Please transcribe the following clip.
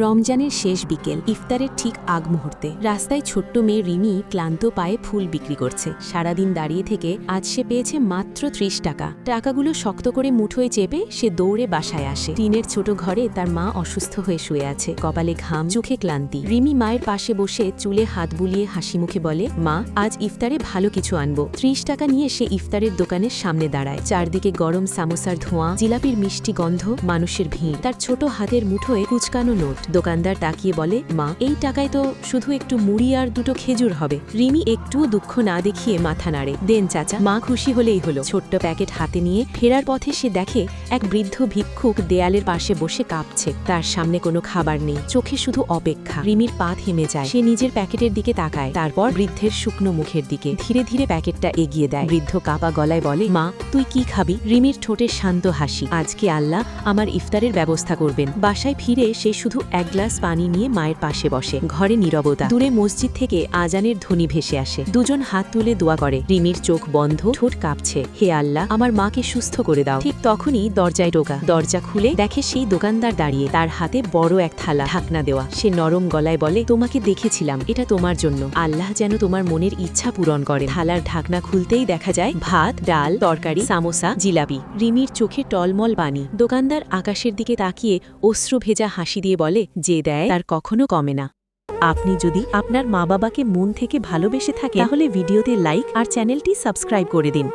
রমজানের শেষ বিকেল, ইফতারের ঠিক আগ মুহূর্তে রাস্তায় ছোট্ট মেয়ে রিমি ক্লান্ত পায়ে ফুল বিক্রি করছে। সারাদিন দাঁড়িয়ে থেকে আজ সে পেয়েছে মাত্র ৩০ টাকা। টাকাগুলো শক্ত করে মুঠোয় চেপে সে দৌড়ে বাসায় আসে। টিনের ছোট ঘরে তার মা অসুস্থ হয়ে শুয়ে আছে, কপালে ঘাম, চোখে ক্লান্তি। রিমি মায়ের পাশে বসে চুলে হাত বুলিয়ে হাসি মুখে বলে, মা, আজ ইফতারে ভালো কিছু আনবো। ৩০ টাকা নিয়ে সে ইফতারের দোকানের সামনে দাঁড়ায়। চারদিকে গরম সামোসার ধোঁয়া, জিলাপির মিষ্টি গন্ধ, মানুষের ভিড়। তার ছোট হাতের মুঠোয় কুচকানো নোট। দোকানদার তাকিয়ে বলে, মা, এই টাকায় তো শুধু একটু মুড়ি আর দুটো খেজুর হবে। রিমি একটুও দুঃখ না দেখিয়ে মাথা নাড়ে। দেন চাচা। মা খুশি হলেই হলো। ছোট্ট প্যাকেট হাতে নিয়ে ফেরার পথে সে দেখে এক বৃদ্ধ ভিক্ষুক দেয়ালের পাশে বসে কাঁপছে। তার সামনে কোনো খাবার নেই, চোখে শুধু অপেক্ষা। রিমির পা থেমে যায়। সে নিজের প্যাকেটের দিকে তাকায়, তারপর বৃদ্ধের শুকনো মুখের দিকে। ধীরে ধীরে প্যাকেটটা এগিয়ে দেয়। বৃদ্ধ কাপা গলায় বলে, মা, তুই কি খাবি? রিমির ঠোঁটে শান্ত হাসি। আজকে আল্লাহ আমার ইফতারের ব্যবস্থা করবেন। বাসায় ফিরে সে শুধু এক গ্লাস পানি নিয়ে মায়ের পাশে বসে। ঘরে নীরবতা। দূরে মসজিদ থেকে আজানের ধ্বনি ভেসে আসে। দুজন হাত তুলে দোয়া করে। রিমির চোখ বন্ধ, ঠোঁট কাঁপছে। হে আল্লাহ, আমার মাকে সুস্থ করে দাও। ঠিক তখনই দরজায় টোকা। দরজা খুলে দেখে সেই দোকানদার দাঁড়িয়ে, তার হাতে বড় এক থালা, ঢাকনা দেওয়া। সে নরম গলায় বলে, তোমাকে দেখেছিলাম, এটা তোমার জন্য। আল্লাহ যেন তোমার মনের ইচ্ছা পূরণ করে। থালার ঢাকনা খুলতেই দেখা যায় ভাত, ডাল, তরকারি, সামোসা, জিলাপি। রিমির চোখে টলমল পানি। দোকানদার আকাশের দিকে তাকিয়ে অশ্রু ভেজা হাসি দিয়ে বলে, যে দেয় তার কখনো কমে না। আপনি যদি আপনার মা বাবাকে মন থেকে ভালোবেসে থাকেন, তাহলে ভিডিওতে লাইক আর চ্যানেলটি সাবস্ক্রাইব করে দিন।